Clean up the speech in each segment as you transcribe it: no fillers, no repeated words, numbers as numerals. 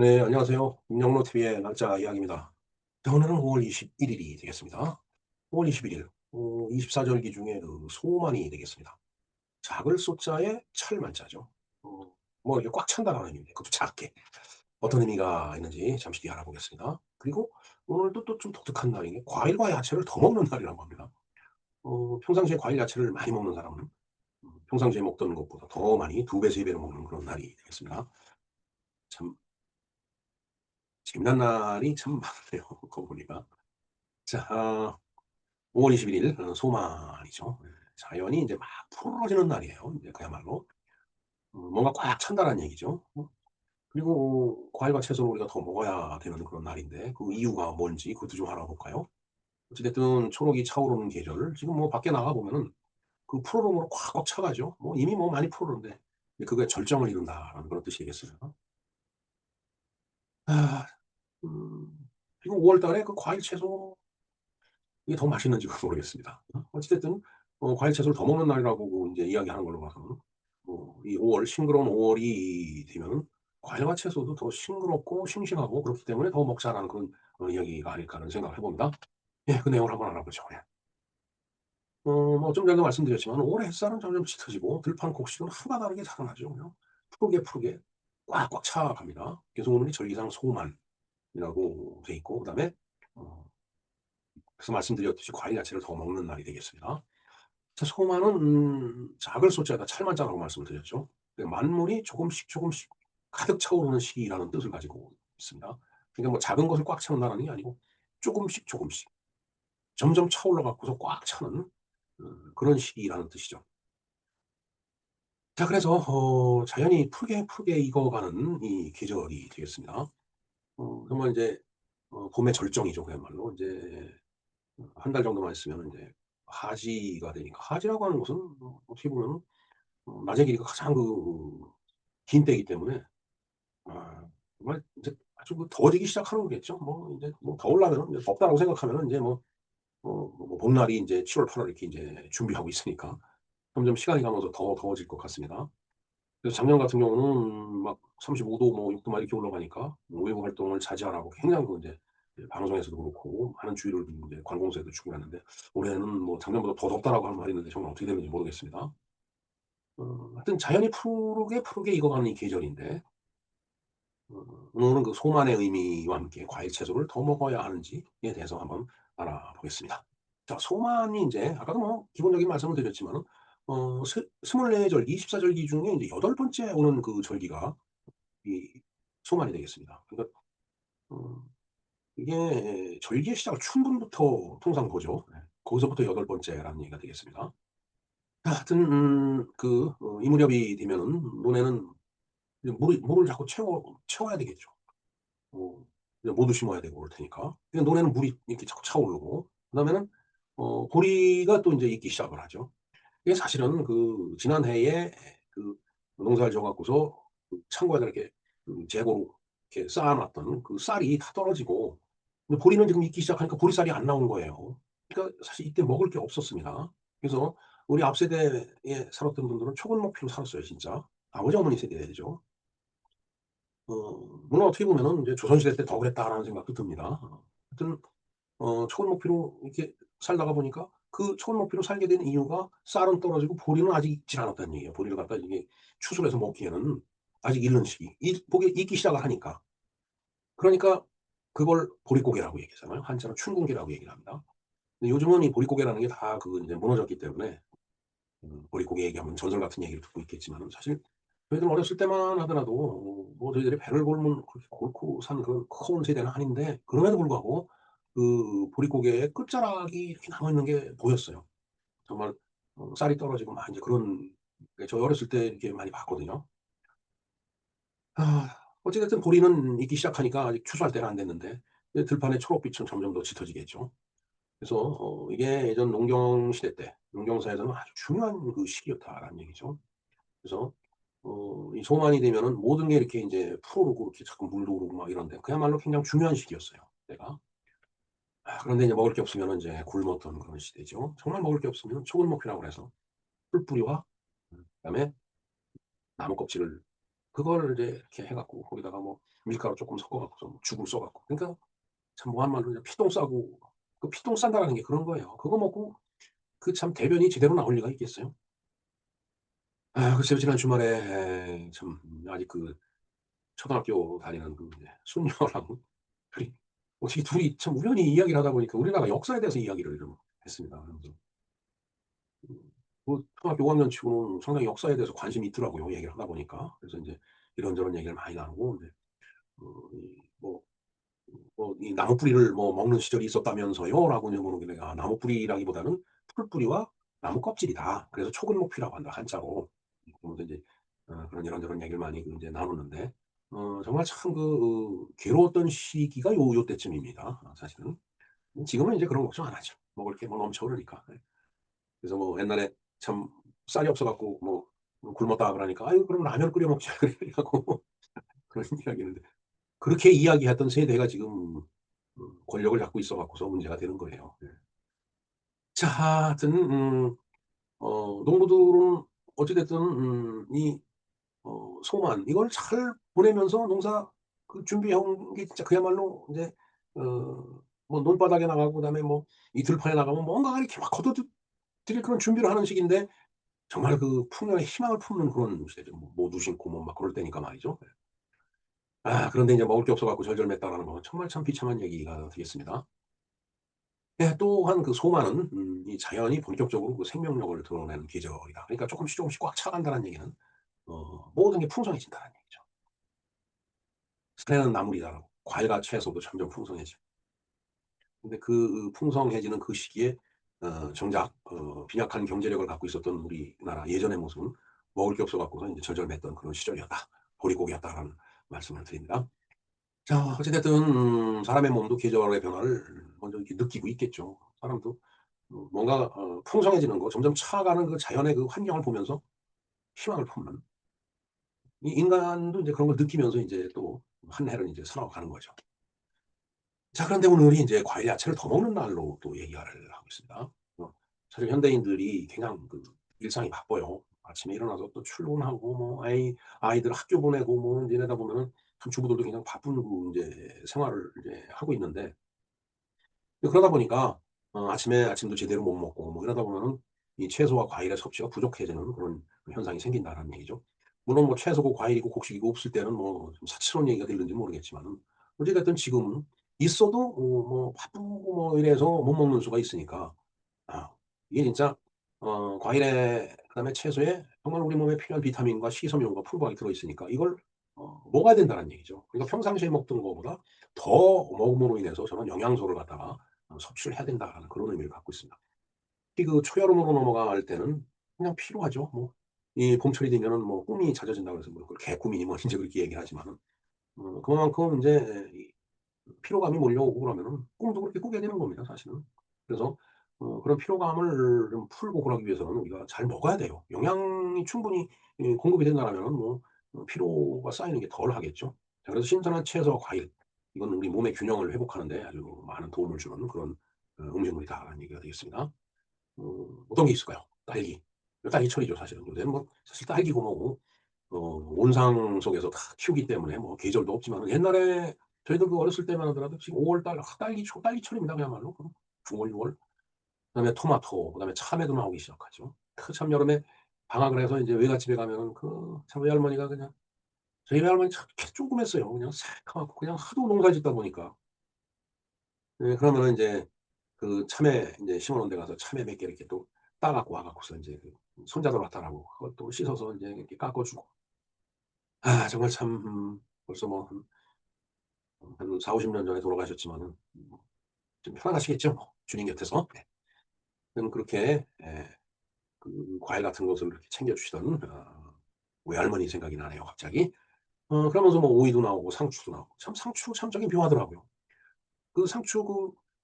네, 안녕하세요. 임영로TV의 날짜 이야기입니다. 자, 오늘은 5월 21일이 되겠습니다. 5월 21일, 24절기 중에 그 소만이 되겠습니다. 작을 소자에 철만자죠. 어, 뭐 이게 꽉 찬다는 의미인데, 그것도 작게. 어떤 의미가 있는지 잠시 뒤에 알아보겠습니다. 그리고 오늘도 또 좀 독특한 날인 게 과일과 야채를 더 먹는 날이라고 합니다. 평상시에 과일, 야채를 많이 먹는 사람은 평상시에 먹던 것보다 더 많이 두 배, 세 배로 먹는 그런 날이 되겠습니다. 참 재미난 날이 참 많네요. 그거 보니까. 자, 5월 21일 소만이죠. 예. 자연이 인제 막 푸르러지는 날이에요. 인제 그야말로. 뭔가 꽉 찬다는 얘기죠. 그리고 과일과 채소를 우리가 더 먹어야 되는 그런 날인데 그 이유가 뭔지 그것도 좀 알아볼까요? 어찌 됐든 초록이 차오르는 계절 지금 뭐 밖에 나가 보면은 그 푸르름으로 꽉꽉 차 가죠. 뭐 이미 뭐 많이 푸르른데 이제 그게 절정을 이룬다라는 그런 뜻이겠어요. 아 지금 5월 달에 그 과일 채소 이게 더 맛있는지 그건 모르겠습니다. 어찌 됐든 과일 채소를 더 먹는 날이라고 인제 이야기하는 걸로 봐서는 이 5월 싱그러운 5 월이 되면은 과일과 채소도 더 싱그럽고 싱싱하고 그렇기 때문에 '더 먹자.'라는 그런 이야기가 아닐까 하는 생각을 해 봅니다. 예, 그 내용을 한번 알아보죠. 예. 뭐 좀 전에도 말씀드렸지만 올해 햇살은 점점 짙어지고 들판 곡식은 하루가 다르게 자라나죠. 그냥 푸르게 꽉꽉 차 갑니다. 그래서 오늘이 절기상 소만이라고 돼 있고 그다음에 어 그래서 말씀드렸듯이 과일 야채를 더 먹는 날이 되겠습니다. 자, 소만은 작을 소자에다 찰만자라고 말씀을 드렸죠. 그 만물이 조금씩 가득 차오르는 시기라는 뜻을 가지고 있습니다. 그러니까 뭐 작은 것을 꽉 채운다는 게 아니고 조금씩 점점 차올라 갖고서 꽉 차는 그런 시기라는 뜻이죠. 자, 그래서 자연이 푸르게 익어가는 이 계절이 되겠습니다. 정말 인제 봄의 절정이죠 그야말로. 인제 한 달 정도만 있으면은 인제 하지가 되니까 하지라고 하는 것은 어떻게 보면은 낮의 길이가 가장 긴 때이기 때문에 정말 인제 아주 더워지기 시작하는 거겠죠. 뭐 인제 뭐 더우려면은 이제 덥다고 생각하면은 인제 뭐 봄날이 인제 7월, 8월 이렇게 인제 준비하고 있으니까 점점 시간이 가면서 더 더워질 것 같습니다. 그래서 작년 같은 경우는 막 35도 뭐 6도 막 이렇게 올라가니까 외부 활동을 자제하라고 굉장히 인제 방송에서도 그렇고 많은 주의를 인제 관공서에도 주고 그랬는데 올해는 뭐 작년보다 더 덥다라고 하는 말이 있는데 정말 어떻게 되는지 모르겠습니다. 하여튼 자연이 푸르게 익어가는 이 계절인데 오늘은 그 소만의 의미와 함께 과일 채소를 더 먹어야 하는지에 대해서 한번 알아보겠습니다. 자, 소만이 인제 아까도 뭐 기본적인 말씀을 드렸지만은 스 24 절기, 24 절기 중에 인제 8번째 오는 그 절기가 이 소만이 되겠습니다. 그러니까 이게 절기의 시작을 춘분부터 통상 보죠. 예. 거기서부터 8번째라는 얘기가 되겠습니다. 하여튼 이 무렵이 되면은 논에는 이제 물을 자꾸 채워야 되겠죠. 이제 모두 심어야 되고 그럴 테니까. 그러니까 논에는 물이 이렇게 자꾸 차오르고 그다음에는 보리가 또 인제 익기 시작을 하죠. 이게 사실은 지난해에 그 농사를 지어 갖고서 창고에다 이렇게 재고로 이렇게 쌓아 놨던 그 쌀이 다 떨어지고 근데 보리는 지금 익기 시작하니까 보리쌀이 안 나오는 거예요. 그러니까 사실 이때 먹을 게 없었습니다. 그래서 우리 앞 세대에 살았던 분들은 초건목피로 살았어요 진짜. 아버지 어머니 세대죠. 물론 어떻게 보면은 이제 '조선시대 때 더 그랬다.'라는 생각도 듭니다. 하여튼 초골목피로 이렇게 살다가 보니까 그 초골목피로 살게 된 이유가 쌀은 떨어지고 보리는 아직 익질 않았다는 얘기예요. 보리를 갖다 이게 추수를 해서 먹기에는 아직 이른 시기. 보게 익기 시작을 하니까. 그러니까 그걸 보릿고개라고 얘기하잖아요. 한자로 춘궁기라고 얘기를 합니다. 근데 요즘은 이 보릿고개라는 게 다 인제 무너졌기 때문에 보릿고개 얘기하면 전설 같은 얘기를 듣고 있겠지만은 사실 저희들 어렸을 때만 하더라도 뭐 저희들이 배를 골면 그렇게 골고 산 그런 커온 세대는 아닌데 그럼에도 불구하고 보릿고개의 끝자락이 이렇게 남아 있는 게 보였어요. 정말 쌀이 떨어지고 막 인제 그런 예 저희 어렸을 때 이렇게 많이 봤거든요. 어찌 됐든 보리는 익기 시작하니까 아직 추수할 때는 안 됐는데 이제 들판의 초록빛은 점점 더 짙어지겠죠. 그래서 이게 예전 농경 시대 때 농경사에서는 아주 중요한 시기였다라는 얘기죠. 그래서 이 소만이 되면은 모든 게 이렇게 인제 푸르고 이렇게 자꾸 물도 오르고 막 이런데 그야말로 굉장히 중요한 시기였어요 그때가. 그런데 이제 먹을 게 없으면은 인제 굶었던 그런 시대죠. 정말 먹을 게 없으면 초근목이라고 그래서 풀뿌리와 그다음에 나무 껍질을 그걸 이제 이렇게 해 갖고 거기다가 뭐 밀가루 조금 섞어 갖고서 뭐 죽을 써 갖고. 그러니까 참 뭐한 말로 그냥 피똥 싸고 그 피똥 싼다라는 게 그런 거예요. 그거 먹고 그 참 대변이 제대로 나올 리가 있겠어요? 아 글쎄요. 지난 주말에 참 아직 그 초등학교 다니는 그 이제 손녀랑 둘이 어떻게 둘이 참 우연히 이야기를 하다 보니까 우리나라 역사에 대해서 이야기를 좀 했습니다. 그러면서 뭐 초등학교 5 학년 치고는 상당히 역사에 대해서 관심이 있더라고요, 얘기를 하다 보니까. 그래서 인제 이런저런 얘기를 많이 나누고 인제 이 뭐 "이 나무 뿌리를 뭐 먹는 시절이 있었다면서요?"라고 이제 물어보길래 "아 나무 뿌리라기보다는 풀뿌리와 나무 껍질이다. 그래서 초근목피라고 한다, 한자로." 그러면서 인제 그런 이런저런 얘기를 많이 그 인제 나눴는데 정말 참 괴로웠던 시기가 요때쯤입니다, 사실은. 지금은 인제 그런 걱정 안 하죠. 먹을 게 뭐 넘쳐 흐르니까. 예. 그래서 뭐 옛날에 참 쌀이 없어 갖고 뭐 굶었다 그러니까 "아유 그럼 라면 끓여 먹자." 그러고 그런 이야기를 그렇게 이야기했던 세대가 지금 권력을 잡고 있어 갖고서 문제가 되는 거예요. 네. 자 하여튼 농부들은 어찌 됐든 이 소만 이걸 잘 보내면서 농사 그 준비해 온 게 진짜 그야말로 인제 뭐 논바닥에 나가고 그다음에 뭐 이 들판에 나가면 뭔가가 이렇게 막 거둬들일 그런 준비를 하는 시기인데 정말 그 풍년의 희망을 품는 그런 시대죠. 뭐 모두 심고 뭐 막 그럴 때니까 말이죠. 네. 그런데 인제 먹을 게 없어 갖고 절절맸다라는 건 정말 참 비참한 얘기가 되겠습니다. 예 또한 그 소만은 이 자연이 본격적으로 그 생명력을 드러내는 계절이다. 그러니까 쪼끔씩 쪼끔씩 꽉 차간다는 얘기는 모든 게 풍성해진다는 얘기죠. "산에는 나물이다."라고. 과일과 채소도 점점 풍성해지고. 근데 그 풍성해지는 그 시기에 정작 빈약한 경제력을 갖고 있었던 우리나라 예전의 모습은 먹을 게 없어 갖고서 인제 절절맸던 그런 시절이었다. 보릿고개였다라는 말씀을 드립니다. 자 어찌 됐든 사람의 몸도 계절의 변화를 먼저 이렇게 느끼고 있겠죠. 사람도 뭔가 풍성해지는 거 점점 차가는 그 자연의 그 환경을 보면서 희망을 품는 이 인간도 인제 그런 걸 느끼면서 인제 또 한 해를 인제 살아가는 거죠. 자 그런데 오늘이 인제 과일, 야채를 더 먹는 날로 또 얘기를 하고 있습니다. 사실 현대인들이 그냥 그 일상이 바빠요. 아침에 일어나서 또 출근하고 뭐 아이들 학교 보내고 뭐 이러다 보면은 참 주부들도 그냥 바쁜 그 인제 생활을 이제 하고 있는데 그러다 보니까 아침에 아침도 제대로 못 먹고 뭐 이러다 보면은 이 채소와 과일의 섭취가 부족해지는 그런 현상이 생긴다라는 얘기죠. 물론 뭐 채소고 과일이고 곡식이고 없을 때는 뭐 좀 사치스러운 얘기가 들릴지 모르겠지만은 어찌 됐든 지금은 있어도 뭐 바쁘고 뭐 이래서 못 먹는 수가 있으니까 아 이게 진짜 과일에 그다음에 채소에 정말 우리 몸에 필요한 비타민과 식이섬유가 풍부하게 들어 있으니까 이걸 먹어야 된다는 얘기죠. 그러니까 평상시에 먹던 거보다 더 먹음으로 인해서 저는 영양소를 갖다가 섭취를 해야 된다라는 그런 의미를 갖고 있습니다. 특히 그 초여름으로 넘어갈 때는 그냥 필요하죠. 뭐 이 봄철이 되면은 뭐 꿈이 잦아진다고 해서 뭐 그걸 개꿈이니 뭐 인제 그렇게 얘기를 하지만은 그만큼 인제 이 피로감이 몰려오고 그러면은 꿈도 그렇게 꾸게 되는 겁니다 사실은. 그래서 그런 피로감을 좀 풀고 그러기 위해서는 우리가 잘 먹어야 돼요. 영양이 충분히 공급이 된다라면은 뭐 피로가 쌓이는 게 덜하겠죠. 자 그래서 신선한 채소와 과일 이건 우리 몸의 균형을 회복하는 데 아주 많은 도움을 주는 그런 음식물이다라는 얘기가 되겠습니다. 어떤 게 있을까요? 딸기. 딸기철이죠 사실은. 요새는 뭐 사실 딸기고 뭐고 온상 속에서 다 키우기 때문에 뭐 계절도 없지만은 옛날에 저희들 그 어렸을 때만 하더라도 지금 5 월달 딸기철입니다 그야말로. 9 월, 6 월. 그다음에 토마토 그다음에 참외도 나오기 시작하죠. 그 참 여름에 방학을 해서 인제 외갓집에 가면은 그 참 외할머니가 그냥 저희 외할머니 참 이렇게 조그맸어요. 그냥 새카맣고 그냥 하도 농사 짓다 보니까. 예 그러면은 인제 그 참외 인제 심어 놓은 데 가서 참외 몇 개 이렇게 또 따 갖고 와 갖고서 인제 그 손자들 왔다라고 그것도 씻어서 인제 이렇게 깎아 주고 정말 참 벌써 뭐 한 40-50년 전에 돌아가셨지만은 좀 편안하시겠죠 뭐 주님 곁에서. 네. 저는 그렇게 그 과일 같은 것을 이렇게 챙겨 주시던 외할머니 생각이 나네요 갑자기. 그러면서 뭐 오이도 나오고 상추도 나오고 참 상추 참 저게 묘하더라고요. 그 상추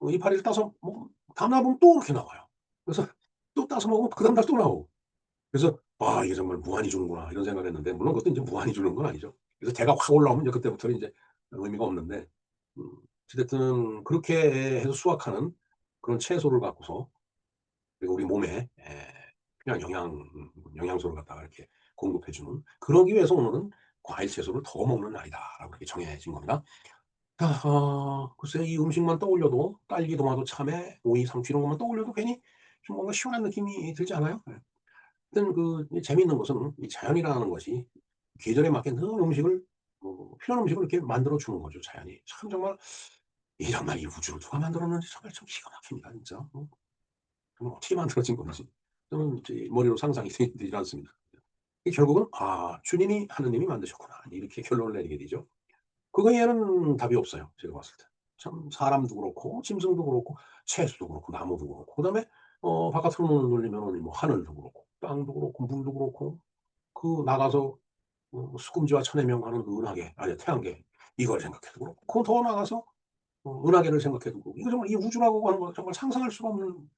그 이파리를 따서 먹으면 다음날 보면 또 그렇게 나와요. 그래서 또 따서 먹으면 그다음 날 또 나오고. 그래서 '와 이게 정말 무한히 주는구나.' 이런 생각을 했는데 물론 그것도 인제 무한히 주는 건 아니죠. 그래서 대가 확 올라오면 이제 그때부터는 인제 의미가 없는데 음 어찌 됐든 그렇게 해서 수확하는 그런 채소를 갖고서 그리고 우리 몸에 필요한 영양소를 갖다가 이렇게 공급해 주는 그러기 위해서 오늘은 과일 채소를 더 먹는 날이다라고 그렇게 정해진 겁니다. 자, 글쎄 이 음식만 떠올려도 딸기, 도마도, 참외, 오이, 상추 이런 것만 떠올려도 괜히 좀 뭔가 시원한 느낌이 들지 않아요? 예. 하여튼 이 재미있는 것은 이 자연이라는 것이 계절에 맞게 늘 음식을 필요한 음식을 이렇게 만들어 주는 거죠, 자연이. 참 정말 정말 이 우주를 누가 만들었는지 정말 참 기가 막힙니다, 진짜. 정말 어떻게 만들어진 건지 저는 제 머리로 상상이 되질 않습니다. 이 결국은 '아 주님이 하느님이 만드셨구나.' 이렇게 결론을 내리게 되죠. 그거 에는 답이 없어요, 제가 봤을 때. 참 사람도 그렇고 짐승도 그렇고 채소도 그렇고 나무도 그렇고 그다음에 바깥으로 눈을 돌리면은 뭐 하늘도 그렇고 땅도 그렇고 물도 그렇고 나가서 수금지와 천해명하는 그 은하계 아니 태양계 이걸 생각해도 그렇고 더 나가서 은하계를 생각해도 그렇고 이거 정말 이 우주라고 하는 건 정말 상상할 수가 없는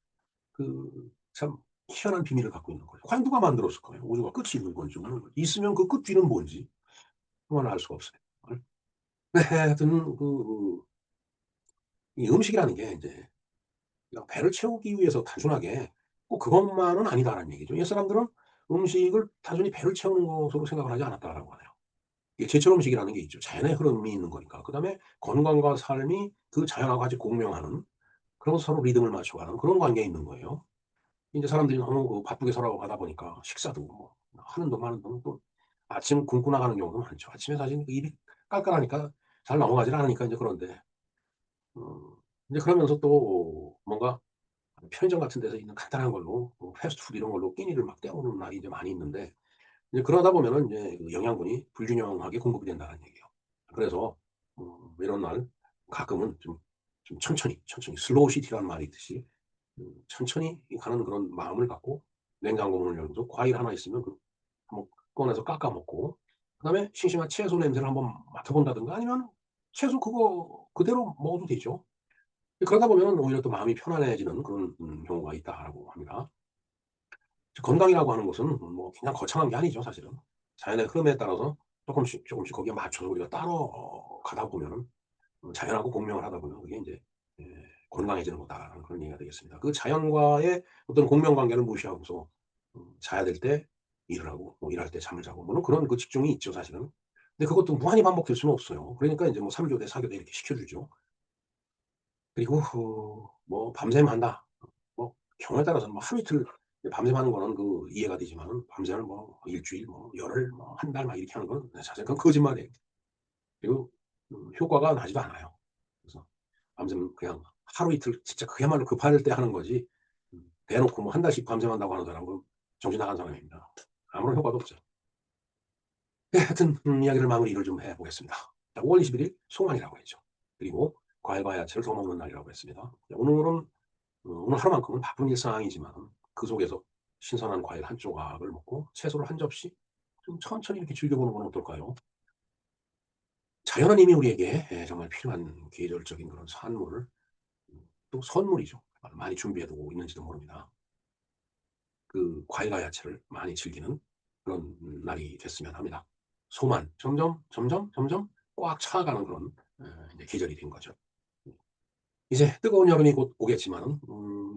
참 희한한 비밀을 갖고 있는 거죠. 과연 누가 만들었을까요? 우주가 끝이 있는 건지 있으면 그 끝 뒤는 뭔지 그건 알 수가 없어요. 네 하여튼 이 음식이라는 게 인제 그냥 배를 채우기 위해서 단순하게 꼭 그것만은 아니다라는 얘기죠. 옛 사람들은 음식을 단순히 배를 채우는 것으로 생각을 하지 않았다라고 하네요. 이게 제철 음식이라는 게 있죠. 자연의 흐름이 있는 거니까. 그다음에 건강과 삶이 그 자연하고 같이 공명하는 그러면서 서로 리듬을 맞춰가는 그런 관계에 있는 거예요. 인제 사람들이 너무 바쁘게 살아가다 보니까 식사도 뭐 하는 동 마는 동 또 아침 굶고 나가는 경우도 많죠. 아침에 사실 입이 깔깔하니까 잘 넘어가질 않으니까 인제 그런데 인제 그러면서 또 뭔가 편의점 같은 데서 있는 간단한 걸로 패스트푸드 이런 걸로 끼니를 막 때우는 날이 이제 많이 있는데 이제 그러다 보면은 이제 영양분이 불균형하게 공급이 된다는 얘기예요. 그래서 이런 날 가끔은 좀 천천히 슬로우 시티라는 말이 있듯이 천천히 가는 그런 마음을 갖고 냉장고 문을 열고서 과일 하나 있으면 한번 꺼내서 깎아 먹고 그다음에 싱싱한 채소 냄새를 한번 맡아 본다든가 아니면 채소 그거 그대로 먹어도 되죠. 그러다 보면은 오히려 또 마음이 편안해지는 그런 경우가 있다라고 합니다. 건강이라고 하는 것은 뭐 그냥 거창한 게 아니죠 사실은. 자연의 흐름에 따라서 조금씩 거기에 맞춰서 우리가 따라가다 보면은 자연하고 공명을 하다 보면 그게 인제 예 건강해지는 거다라는 그런 얘기가 되겠습니다. 그 자연과의 어떤 공명 관계를 무시하고서 자야 될 때 일을 하고 뭐 일할 때 잠을 자고 물론 그런 직종이 있죠 사실은. 근데 그것도 무한히 반복될 수는 없어요. 그러니까 인제 뭐 3 교대 4 교대 이렇게 시켜 주죠. 그리고 뭐 밤샘 한다. 뭐 경우에 따라서는 뭐 하루 이틀 밤샘 하는 거는 이해가 되지만은 밤샘을 뭐 주일 뭐 열흘 뭐 한 달 막 이렇게 하는 건 사실 그건 거짓말이에요. 그리고 효과가 나지도 않아요. 그래서 밤샘 그냥 하루 이틀 진짜 그야말로 급할 때 하는 거지 대놓고 뭐 한 달씩 밤샘한다고 하는 사람은 정신 나간 사람입니다. 아무런 효과도 없죠. 네 하여튼 이야기를 마무리를 좀 해 보겠습니다. 자 5월 21일 송환이라고 했죠. 그리고 과일과 야채를 더 먹는 날이라고 했습니다. 오늘 하루만큼은 바쁜 일상이지만 그 속에서 신선한 과일 한 조각을 먹고 채소를 한 접시 좀 천천히 이렇게 즐겨보는 건 어떨까요? 자연은 이미 우리에게 정말 필요한 계절적인 그런 산물을 또 선물이죠. 많이 준비해 두고 있는지도 모릅니다. 과일과 야채를 많이 즐기는 그런 날이 됐으면 합니다. 소만 점점 꽉 차가는 그런 이제 계절이 된 거죠. 이제 뜨거운 여름이 곧 오겠지만은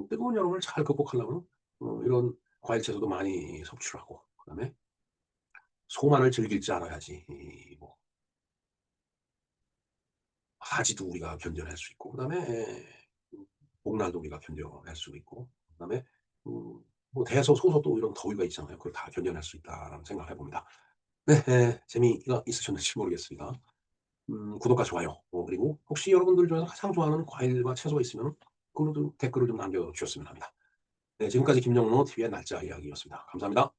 뜨거운 여름을 잘 극복하려면 이런 과일 채소도 많이 섭취를 하고 그다음에 소만을 즐길 줄 알아야지 뭐 하지도 우리가 견뎌낼 수 있고 그다음에 복날도 우리가 견뎌낼 수 있고 그다음에 음 뭐 대서소서도 이런 더위가 있잖아요. 그걸 다 견뎌낼 수 있다라는 생각을 해 봅니다. 네. 재미가 있으셨는지 모르겠습니다. 구독과 좋아요 그리고 혹시 여러분들 중에서 가장 좋아하는 과일과 채소가 있으면은 그걸로 좀 댓글을 좀 남겨 주셨으면 합니다. 네 지금까지 김영로 TV의 날짜 이야기였습니다. 감사합니다.